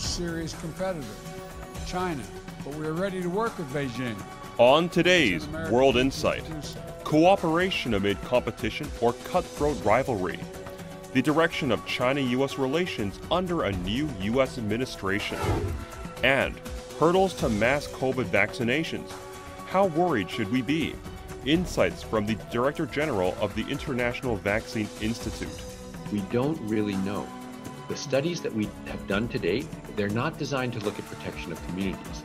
serious competitor, China, but we are ready to work with Beijing. On today's World Insight, cooperation amid competition or cutthroat rivalry, the direction of China-U.S. relations under a new U.S. administration, and hurdles to mass COVID vaccinations. How worried should we be? Insights from the Director General of the International Vaccine Institute. We don't really know. The studies that we have done to date, they're not designed to look at protection of communities.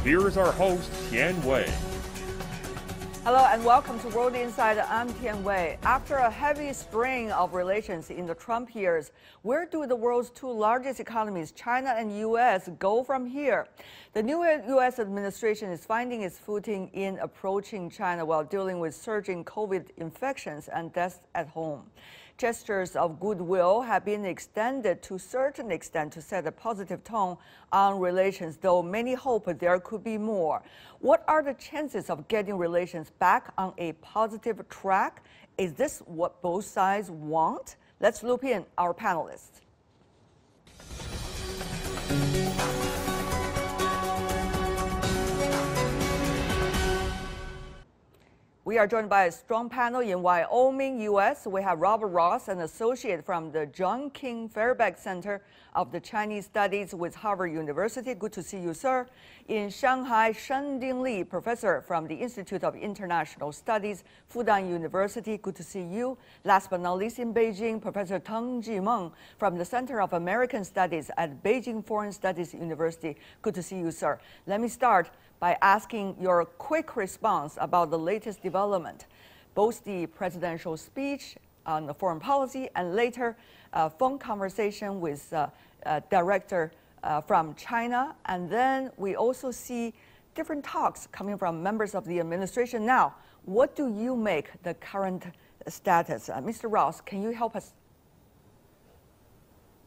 Here is our host, Tian Wei. Hello and welcome to World Insight. I'm Tian Wei. After a heavy string of relations in the Trump years, where do the world's two largest economies, China and U.S., go from here? The new U.S. administration is finding its footing in approaching China while dealing with surging COVID infections and deaths at home. Gestures of goodwill have been extended to a certain extent to set a positive tone on relations, though many hope there could be more. What are the chances of getting relations back on a positive track? Is this what both sides want? Let's loop in our panelists. We are joined by a strong panel in Wyoming, U.S. We have Robert Ross, an associate from the John King Fairbanks Center of the Chinese Studies with Harvard University. Good to see you, sir. In Shanghai, SHEN DINGLI, professor from the Institute of International Studies, Fudan University. Good to see you. Last but not least, in Beijing, Professor Teng Jimeng from the Center of American Studies at Beijing Foreign Studies University. Good to see you, sir. Let me start by asking your quick response about the latest development, both the presidential speech on the foreign policy and later a phone conversation with director from China. And then we also see different talks coming from members of the administration. Now, what do you make the current status? Mr. Ross, can you help us?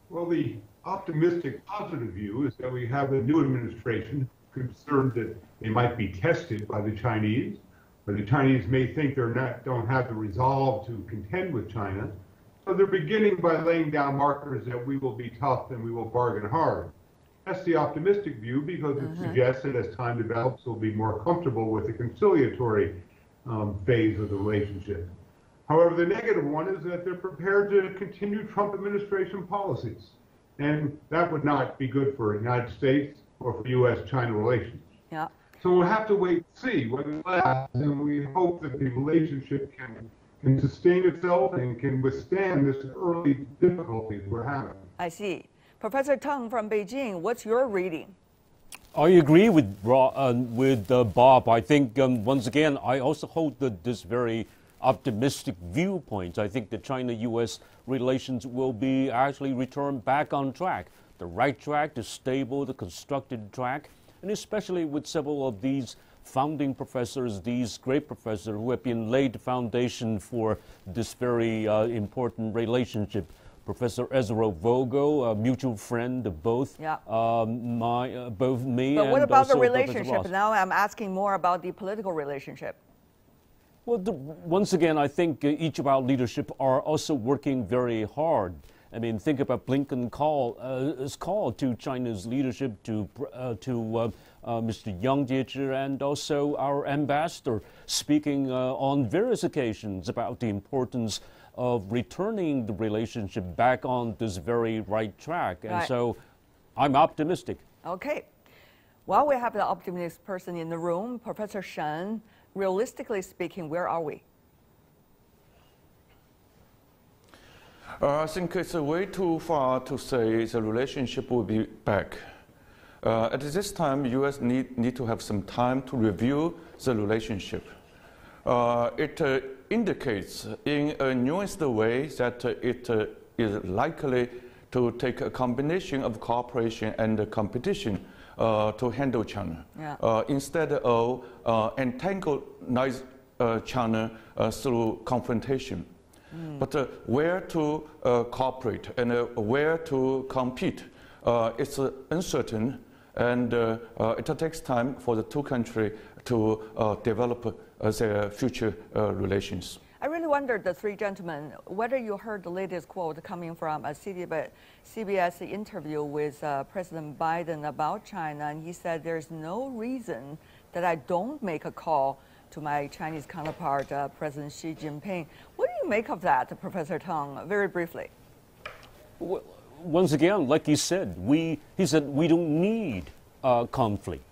Well, the optimistic, positive view is that we have a new administration concerned that they might be tested by the Chinese, or the Chinese may think don't have the resolve to contend with China. So they're beginning by laying down markers that we will be tough and we will bargain hard. That's the optimistic view because it suggests that as time develops, we'll be more comfortable with the conciliatory phase of the relationship. However, the negative one is that they're prepared to continue Trump administration policies. And that would not be good for the United States or for U.S.-China relations. Yeah. So we'll have to wait and see what lasts, and we hope that the relationship can sustain itself and can withstand this early difficulties we're having. I see. Professor Teng from Beijing, what's your reading? I agree with Bob. I think, once again, I also hold this very optimistic viewpoint. I think the China-U.S. relations will be actually returned back on track. The right track, the stable, the constructed track, and especially with several of these founding professors, these great professors who have been laid the foundation for this very important relationship. Professor Ezra Vogel, a mutual friend of both, both me but and what about the also relationship? Now I'm asking more about the political relationship. Well, once again, I think each of our leadership are also working very hard. I mean, think about Blinken's call to China's leadership, to Mr. Yang Jiechi, and also our ambassador speaking on various occasions about the importance of returning the relationship back on this very right track. And so I'm optimistic. Okay. Well, we have the optimistic person in the room, Professor Shen. Realistically speaking, where are we? I think it's way too far to say the relationship will be back. At this time, U.S. need to have some time to review the relationship. It indicates in a nuanced way that it is likely to take a combination of cooperation and competition to handle China, instead of antagonize China through confrontation. But where to cooperate and where to compete, it's uncertain, and it takes time for the two countries to develop their future relations. I really wonder, the three gentlemen, whether you heard the latest quote coming from a CBS interview with President Biden about China, and he said there's no reason that I don't make a call to my Chinese counterpart, President Xi Jinping. What do you make of that, Professor Tang, very briefly? Well, once again, like he said, he said we don't need conflict.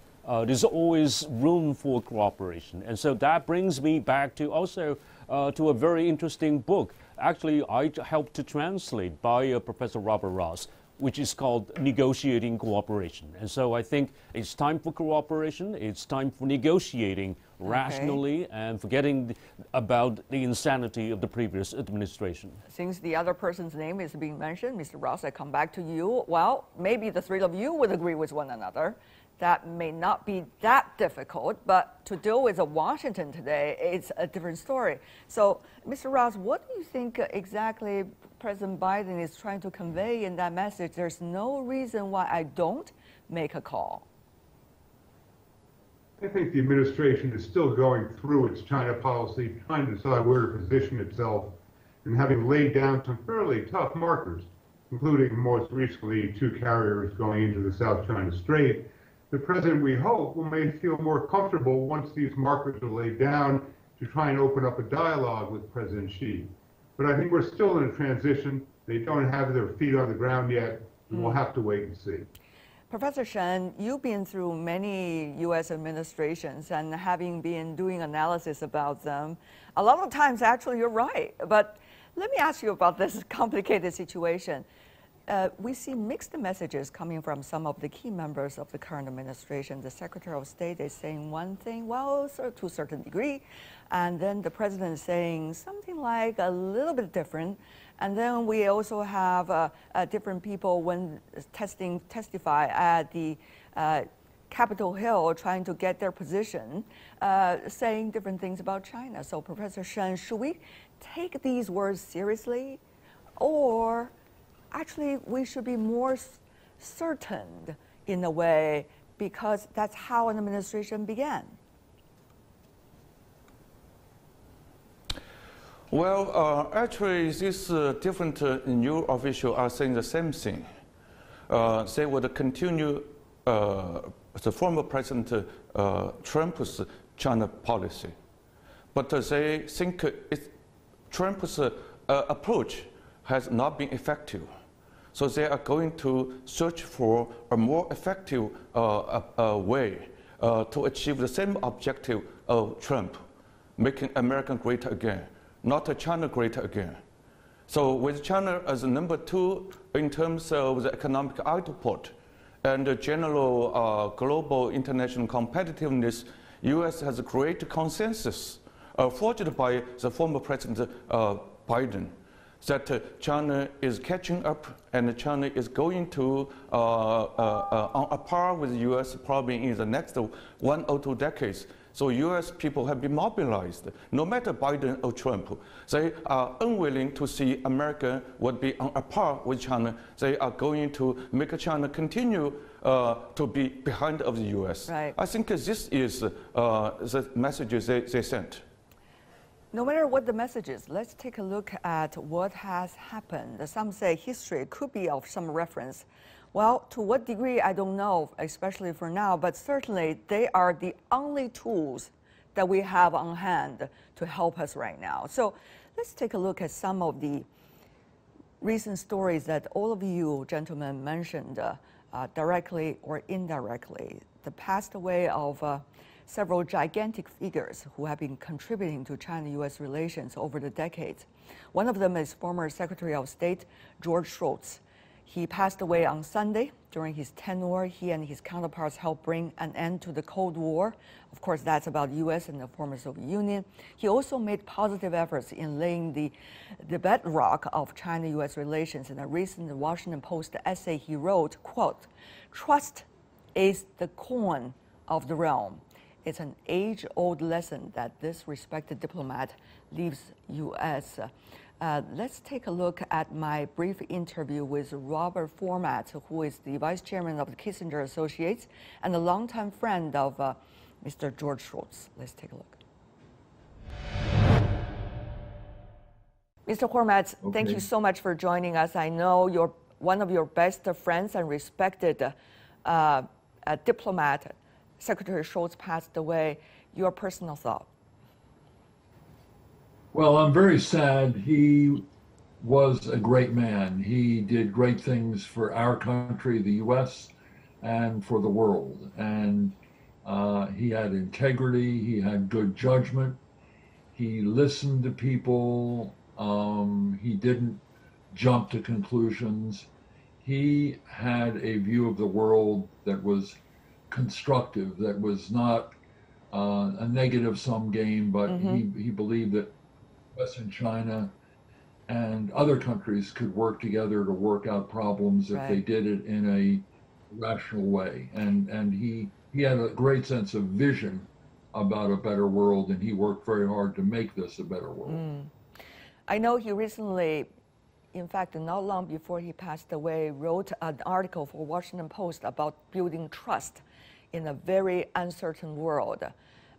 There's always room for cooperation. And so that brings me back to also to a very interesting book. Actually, I helped to translate by Professor Robert Ross, which is called Negotiating Cooperation. And so I think it's time for cooperation. It's time for negotiating rationally and forgetting about the insanity of the previous administration. Since the other person's name is being mentioned, Mr. Ross, I come back to you. Well, maybe the three of you would agree with one another. That may not be that difficult, but to deal with Washington today, it's a different story. So, Mr. Ross, what do you think exactly President Biden is trying to convey in that message? There's no reason why I don't make a call. I think the administration is still going through its China policy, trying to decide where to position itself, and having laid down some fairly tough markers, including most recently 2 carriers going into the South China Strait. The president, we hope, may feel more comfortable once these markers are laid down to try and open up a dialogue with President Xi. But I think we're still in a transition. They don't have their feet on the ground yet, and we'll have to wait and see. Professor Shen, you've been through many U.S. administrations and having been doing analysis about them, a lot of times actually you're right. But let me ask you about this complicated situation. We see mixed messages coming from some of the key members of the current administration. The Secretary of State is saying one thing, well, to a certain degree, and then the President is saying something like a little bit different. And then we also have different people when testify at the Capitol Hill trying to get their position, saying different things about China. So Professor Shen, should we take these words seriously, or actually we should be more certain in a way, because that's how an administration began? Well, actually, these different new officials are saying the same thing. They would continue the former President Trump's China policy. But they think Trump's approach has not been effective. So they are going to search for a more effective way to achieve the same objective of Trump, making America great again, not China great again. So with China as number 2 in terms of the economic output and the general global international competitiveness, U.S. has a great consensus forged by the former President Biden, that China is catching up and China is going to on a par with the U.S. probably in the next 1 or 2 decades. So U.S. people have been mobilized, no matter Biden or Trump. They are unwilling to see America would be on a par with China. They are going to make China continue to be behind of the U.S. Right. I think this is the messages they sent. No matter what the message is, let's take a look at what has happened. Some say history could be of some reference. Well, to what degree, I don't know, especially for now, but certainly they are the only tools that we have on hand to help us right now. So let's take a look at some of the recent stories that all of you gentlemen mentioned directly or indirectly. The passed away of several gigantic figures who have been contributing to China-U.S. relations over the decades. One of them is former Secretary of State George Shultz. He passed away on Sunday. During his tenure, he and his counterparts helped bring an end to the Cold War. Of course, that's about U.S. and the former Soviet Union. He also made positive efforts in laying the bedrock of China-U.S. relations. In a recent Washington Post essay, he wrote, quote, "Trust is the coin of the realm. It's an age-old lesson that this respected diplomat leaves U.S." Let's take a look at my brief interview with Robert Format, who is the vice chairman of the Kissinger Associates and a longtime friend of Mr. George Shultz. Let's take a look. Mr. Hormats, thank you so much for joining us. I know you're one of your best friends and respected diplomat, Secretary Shultz, passed away. Your personal thought? Well, I'm very sad. He was a great man. He did great things for our country, the U.S., and for the world. And he had integrity. He had good judgment. He listened to people. He didn't jump to conclusions. He had a view of the world that was constructive, that was not a negative-sum game, but he believed that US and China and other countries could work together to work out problems if they did it in a rational way. And he had a great sense of vision about a better world, and he worked very hard to make this a better world. I know he recently, in fact, not long before he passed away, wrote an article for Washington Post about building trust in a very uncertain world.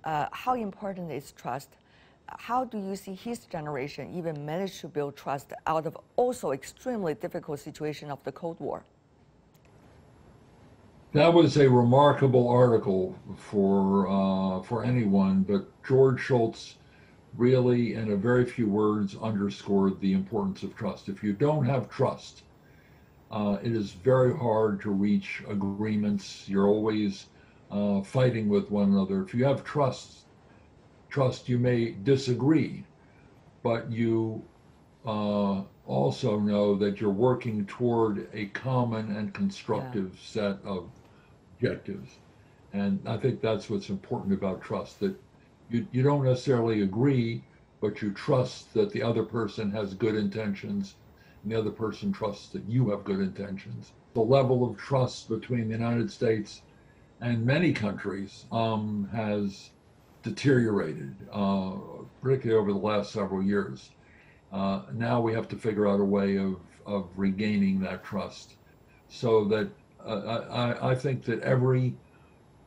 How important is trust? How do you see his generation even manage to build trust out of also extremely difficult situation of the Cold War? That was a remarkable article for anyone, but George Shultz really, in a very few words, underscored the importance of trust. If you don't have trust, it is very hard to reach agreements. You're always fighting with one another. If you have trust, you may disagree, but you also know that you're working toward a common and constructive set of objectives. And I think that's what's important about trust, that you don't necessarily agree, but you trust that the other person has good intentions, and the other person trusts that you have good intentions. The level of trust between the United States and many countries has deteriorated, particularly over the last several years. Now we have to figure out a way of regaining that trust, so that I think that every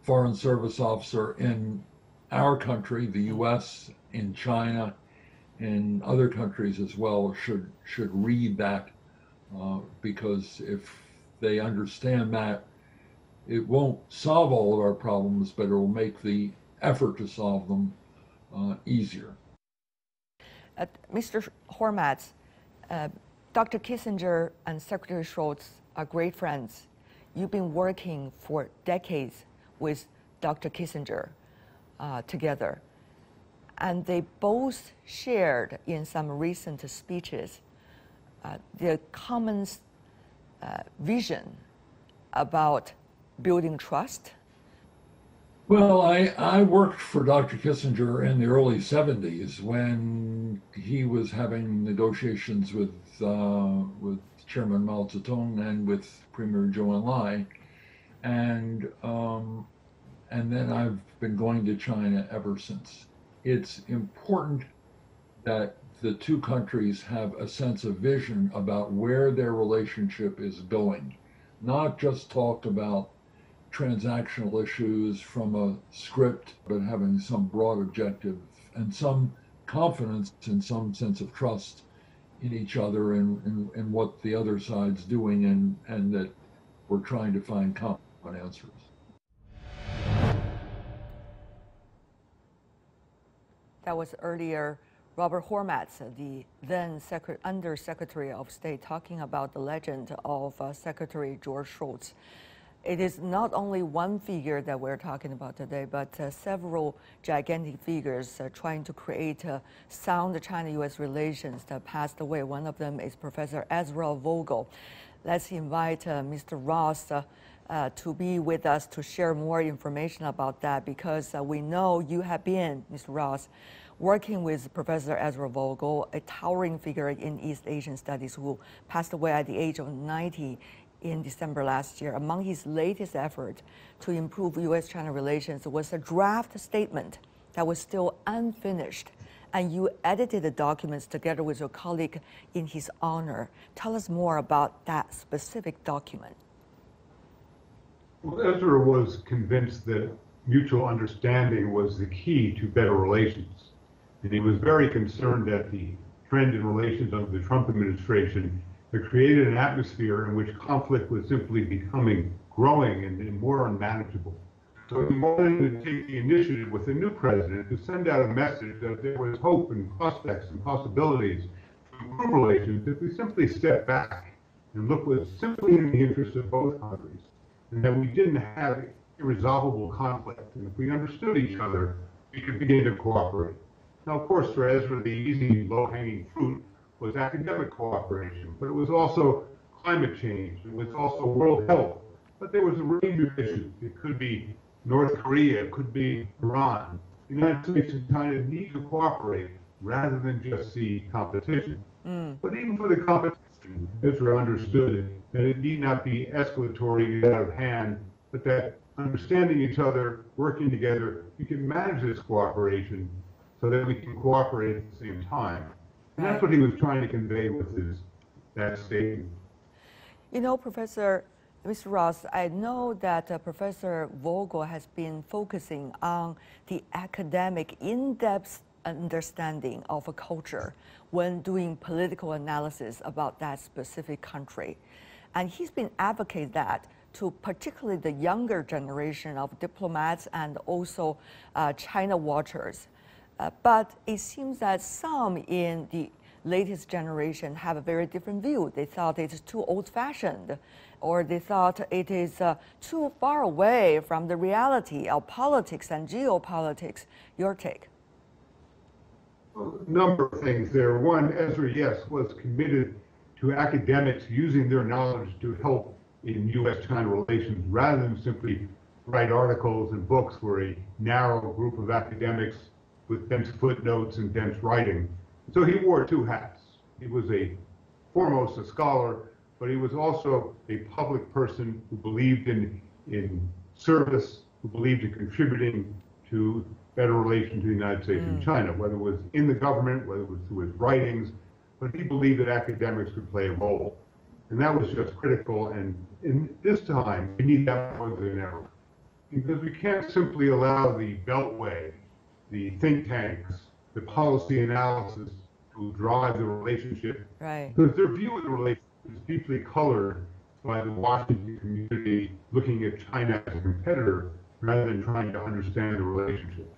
Foreign Service officer in our country, the U.S., in China, in other countries as well, should read that, because if they understand that, it won't solve all of our problems, but it will make the effort to solve them easier. Mr. Hormats, Dr. Kissinger and Secretary Shultz are great friends. You've been working for decades with Dr. Kissinger together, and they both shared in some recent speeches their common vision about building trust. Well, I worked for Dr. Kissinger in the early 70s when he was having negotiations with Chairman Mao Zedong and with Premier Zhou Enlai, and then I've been going to China ever since. It's important that the two countries have a sense of vision about where their relationship is going, not just talk about transactional issues from a script, but having some broad objective and some confidence and some sense of trust in each other and what the other side's doing, and that we're trying to find common answers. That was earlier Robert Hormats, the then Under-Secretary of State, talking about the legend of Secretary George Shultz. It is not only one figure that we're talking about today, but several gigantic figures trying to create sound China-U.S. relations that passed away. One of them is Professor Ezra Vogel. Let's invite Mr. Ross to be with us to share more information about that, because we know you have been, Mr. Ross, working with Professor Ezra Vogel, a towering figure in East Asian studies who passed away at the age of 90 in December last year. Among his latest effort to improve U.S.-China relations was a draft statement that was still unfinished, and you edited the documents together with your colleague in his honor. Tell us more about that specific document. Well, Ezra was convinced that mutual understanding was the key to better relations. And he was very concerned that the trend in relations under the Trump administration that created an atmosphere in which conflict was simply becoming growing and more unmanageable. So he wanted to take the initiative with the new president to send out a message that there was hope and prospects and possibilities to improve relations if we simply step back and look what's simply in the interest of both countries, and that we didn't have irresolvable conflict, and if we understood each other, we could begin to cooperate. Now, of course, for Ezra, the easy, low-hanging fruit was academic cooperation, but it was also climate change, it was also world health, but there was a range of issues. It could be North Korea, it could be Iran. The United States and China need to cooperate rather than just see competition. But even for the competition, Ezra understood that it need not be escalatory, get out of hand, but that understanding each other, working together, we can manage this cooperation so that we can cooperate at the same time. And that's what he was trying to convey with that statement. You know, Professor, Mr. Ross, I know that Professor Vogel has been focusing on the academic in-depth understanding of a culture when doing political analysis about that specific country. And he's been advocating that to particularly the younger generation of diplomats and also China watchers. But it seems that some in the latest generation have a very different view. They thought it is too old-fashioned, or they thought it is too far away from the reality of politics and geopolitics. Your take? Well, a number of things there. One, Ezra, yes, was committed to academics using their knowledge to help in U.S.-China relations rather than simply write articles and books for a narrow group of academics with dense footnotes and dense writing. So he wore two hats. He was foremost a scholar, but he was also a public person who believed in service, who believed in contributing to better relations between the United States and China, whether it was in the government, whether it was through his writings, but he believed that academics could play a role. And that was just critical, and in this time, we need that more than ever. Because we can't simply allow the Beltway, the think tanks, the policy analysis to drive the relationship. Right. Because their view of the relationship is deeply colored by the Washington community looking at China as a competitor rather than trying to understand the relationship.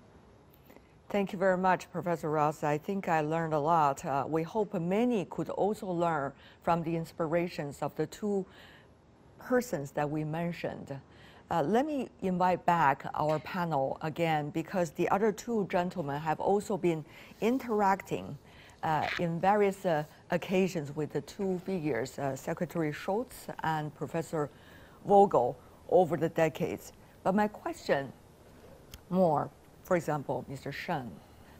Thank you very much, Professor Ross. I think I learned a lot. We hope many could also learn from the inspirations of the two persons that we mentioned. Let me invite back our panel again, because the other two gentlemen have also been interacting in various occasions with the two figures, Secretary Shultz and Professor Vogel, over the decades. But my question more, for example, Mr. SHEN,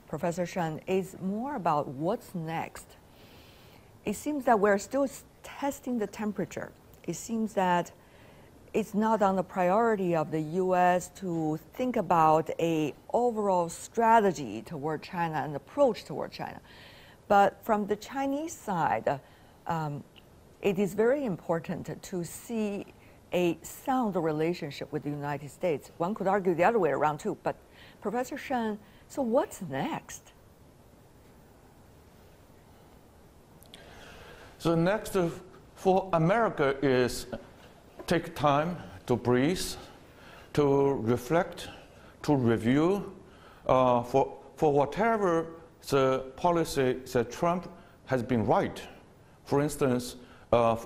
Professor SHEN, is more about what's next. It seems that we're still testing the temperature. It seems that it's not on the priority of the U.S. to think about an overall strategy toward China and approach toward China. But from the Chinese side, it is very important to see a sound relationship with the United States. One could argue the other way around too, but Professor SHEN, so what's next? So next for America is take time to breathe, to reflect, to review. For whatever the policy that Trump has been right. For instance,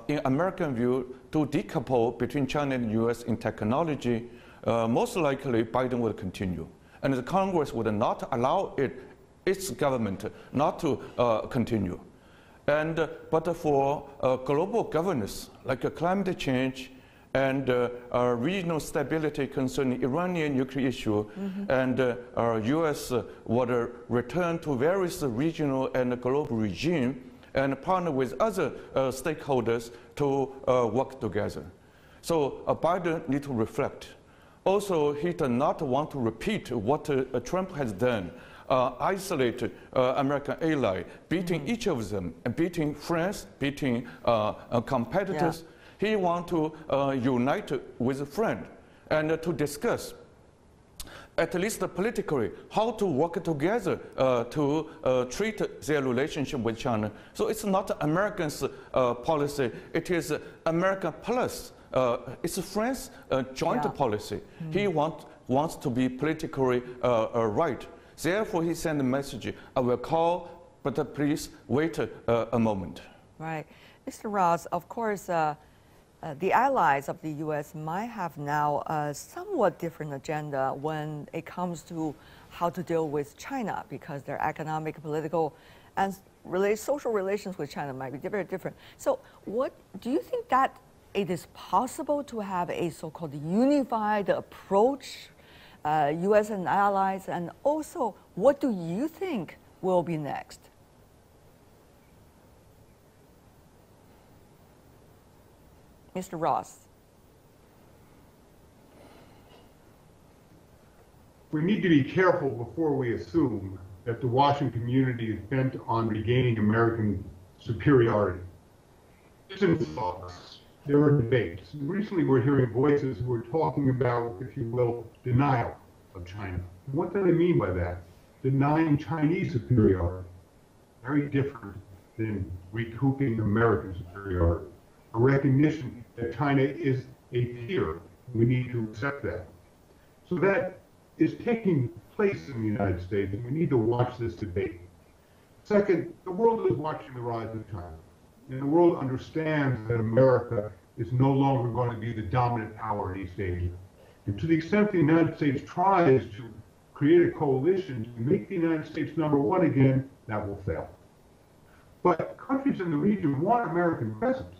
in American view, to decouple between China and the U.S. in technology, most likely Biden will continue. And the Congress would not allow its government not to continue. And, but for global governance, like climate change and regional stability concerning Iranian nuclear issue, and U.S. would return to various regional and global regime and partner with other stakeholders to work together. So Biden needs to reflect. Also, he does not want to repeat what Trump has done, isolate American ally, beating each of them, and beating friends, beating competitors. Yeah. He wants to unite with a friend and to discuss. at least politically, how to work together to treat their relationship with China. So it's not Americans' policy, it is America plus. It's France joint policy. He wants to be politically right. Therefore, he sent a message, I will call, but please wait a moment. Right. Mr. Ross, of course, the allies of the U.S. might have now a somewhat different agenda when it comes to how to deal with China, because their economic, political, and social relations with China might be very different. So what do you think that it is possible to have a so-called unified approach, U.S. and allies, and also what do you think will be next? Mr. Ross. We need to be careful before we assume that the Washington community is bent on regaining American superiority. It's in thoughts. There are debates. Recently we're hearing voices who are talking about, if you will, denial of China. What do they mean by that? Denying Chinese superiority. Very different than recouping American superiority. A recognition that China is a peer. We need to accept that. So that is taking place in the United States, and we need to watch this debate. Second, the world is watching the rise of China. And the world understands that America is no longer going to be the dominant power in East Asia. And to the extent the United States tries to create a coalition to make the United States #1 again, that will fail. But countries in the region want American presence,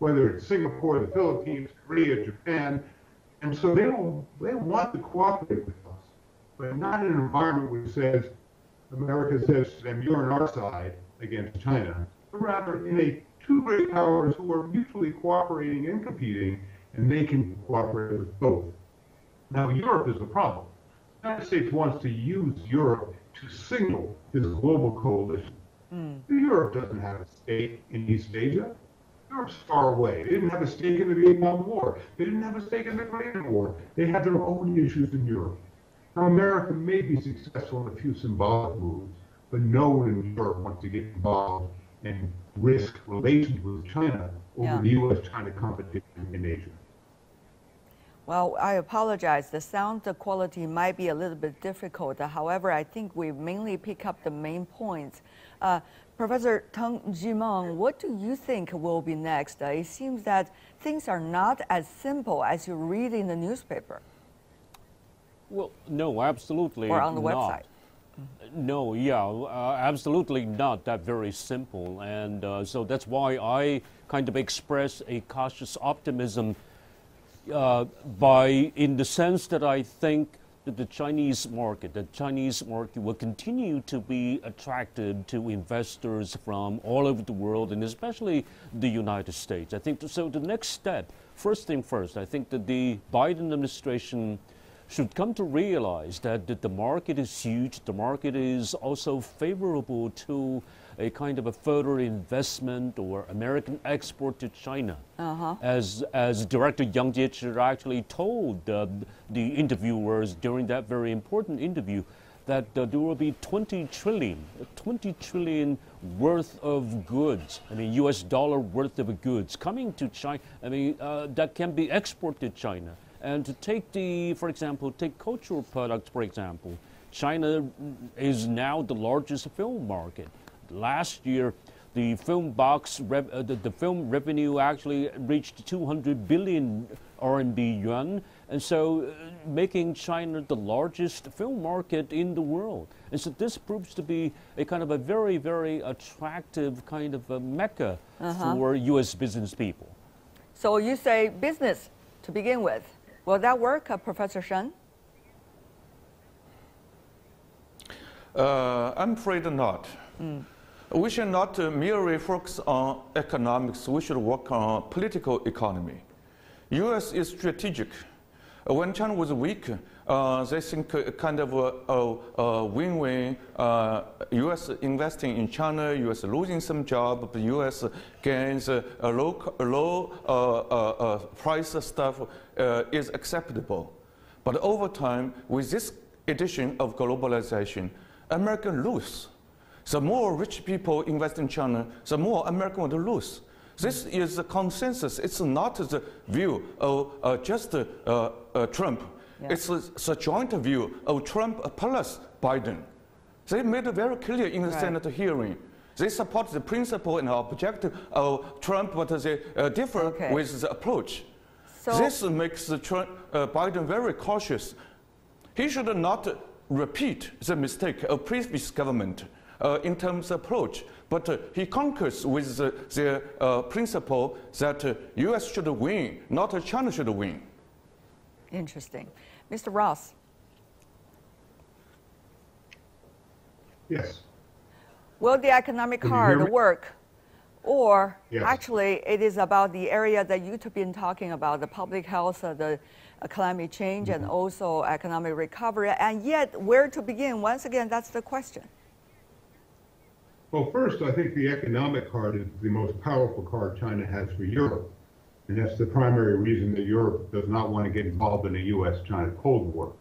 whether it's Singapore, the Philippines, Korea, Japan, and so they want to cooperate with us, but not in an environment which says, America says to them, you're on our side against China, but rather in a two great powers who are mutually cooperating and competing, and they can cooperate with both. Now, Europe is the problem. The United States wants to use Europe to signal this global coalition. Europe doesn't have a stake in East Asia. Europe's far away. They didn't have a stake in the Vietnam War. They didn't have a stake in the Korean War. They have their own issues in Europe. Now, America may be successful in a few symbolic moves, but no one in Europe wants to get involved and risk relations with China over the U.S.-China competition in Asia. Well, I apologize. The sound quality might be a little bit difficult. However, I think we mainly pick up the main points. Professor Teng Jimeng, what do you think will be next? It seems that things are not as simple as you read in the newspaper. Well, no, absolutely or on the not. website. No, absolutely not that very simple. And so that's why I kind of express a cautious optimism in the sense that I think that the Chinese market will continue to be attractive to investors from all over the world, and especially the United States. I think so. The next step, first thing first, I think that the Biden administration should come to realize that the market is huge. The market is also favorable to a kind of a further investment or American export to China. As Director Yang Jiechi actually told the interviewers during that very important interview, that there will be 20 trillion worth of goods, US dollar worth of goods coming to China, that can be exported to China. And to take for example, take cultural products, for example. China is now the largest film market. Last year, the film film revenue actually reached 200 billion RMB yuan, and so making China the largest film market in the world. And so this proves to be a kind of a very, very attractive kind of a mecca for U.S. business people. So you say business to begin with. Will that work, Professor Shen? I'm afraid not. We should not merely focus on economics. We should work on political economy. U.S. is strategic. When China was weak, they think kind of a win-win. U.S. investing in China, U.S. losing some job, but U.S. gains a low price stuff is acceptable. But over time, with this addition of globalization, America lose. The more rich people invest in China, the more America will lose. This is the consensus. It's not the view of just Trump. Yeah. It's the joint view of Trump plus Biden. They made it very clear in the Senate hearing. They support the principle and objective of Trump, but they differ with the approach. So this makes Biden very cautious. He should not repeat the mistake of previous government in terms of approach, but he concurs with the principle that U.S. should win, not China should win. Interesting. Mr. Ross. Yes. Will the economic card work? Or actually, it is about the area that you've been talking about, the public health, the climate change, and also economic recovery. And yet, where to begin? Once again, that's the question. Well, first, I think the economic card is the most powerful card China has for Europe. And that's the primary reason that Europe does not want to get involved in a U.S.-China Cold War.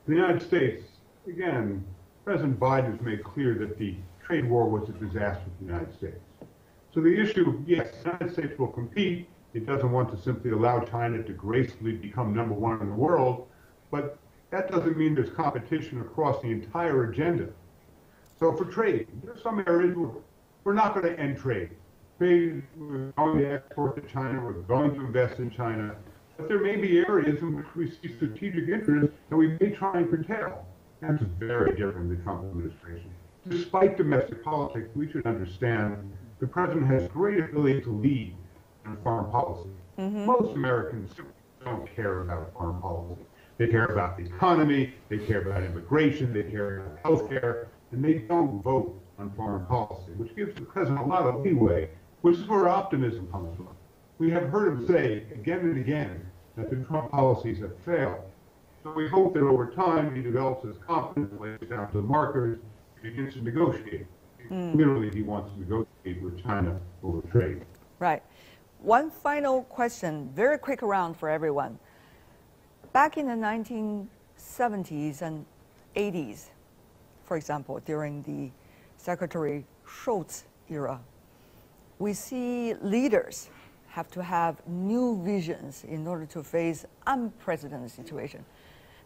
The United States, again, President Biden has made clear that the trade war was a disaster for the United States. So the issue, yes, the United States will compete. It doesn't want to simply allow China to gracefully become #1 in the world, but that doesn't mean there's competition across the entire agenda. So for trade, there's some areas where we're not going to end trade. We're going to export to China, we're going to invest in China, but there may be areas in which we see strategic interests that we may try and curtail. That's very different in the Trump administration. Despite domestic politics, we should understand the president has great ability to lead in foreign policy. Most Americans don't care about foreign policy. They care about the economy, they care about immigration, they care about health care, and they don't vote on foreign policy, which gives the president a lot of leeway, which is where optimism comes from. We have heard him say again and again that the Trump policies have failed. So we hope that over time he develops his confidence, lays down the markers, begins to negotiate. Literally, he wants to negotiate with China over trade. Right. One final question, very quick round for everyone. Back in the 1970s and 80s, for example, during the Secretary Shultz era, we see leaders have to have new visions in order to face unprecedented situation.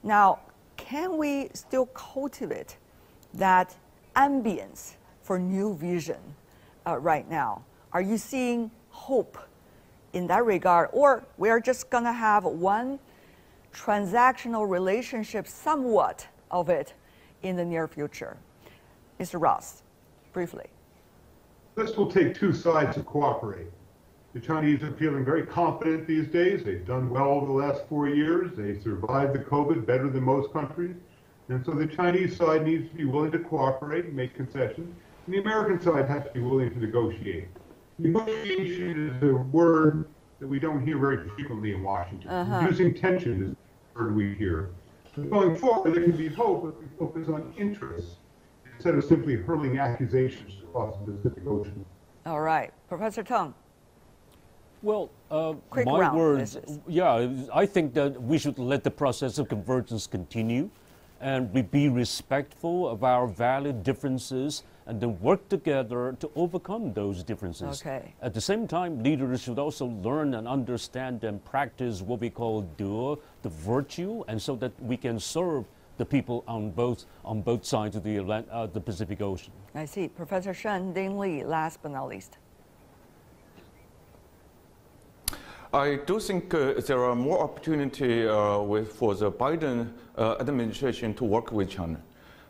Now, can we still cultivate that ambience for new vision right now? Are you seeing hope in that regard, or we're just going to have one transactional relationship, somewhat of it, in the near future? Mr. Ross, briefly. This will take two sides to cooperate. The Chinese are feeling very confident these days. They've done well over the last 4 years. They survived the COVID better than most countries. And so the Chinese side needs to be willing to cooperate and make concessions. And the American side has to be willing to negotiate. Negotiation is a word that we don't hear very frequently in Washington. Using tension is a word we hear. So going forward, there can be hope if we focus on interests instead of simply hurling accusations across the Pacific Ocean. All right. Professor Teng. Well, Quick my round, words, yeah, I think that we should let the process of convergence continue, and we be respectful of our valid differences and then work together to overcome those differences. Okay. At the same time, leaders should also learn and understand and practice what we call the virtue, and so that we can serve the people on both sides of the Pacific Ocean. I see. Professor SHEN, DINGLI, last but not least. I do think there are more opportunity for the Biden administration to work with China.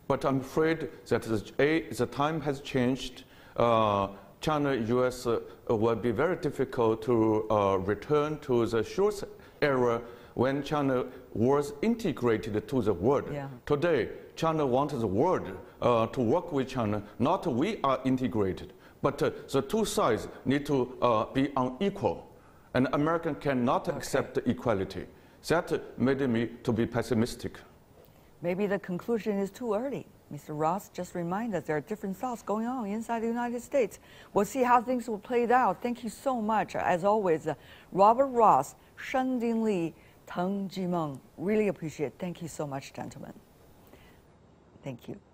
But I'm afraid that the time has changed. China-U.S. will be very difficult to return to the Shultz era when China was integrated to the world. Yeah. Today, China wants the world to work with China, not we are integrated. But the two sides need to be unequal. And American cannot accept equality. That made me to be pessimistic. Maybe the conclusion is too early. Mr. Ross just reminded us there are different thoughts going on inside the United States. We'll see how things will play out. Thank you so much. As always, Robert Ross, SHEN DINGLI, Teng Jimeng. Really appreciate it. Thank you so much, gentlemen. Thank you.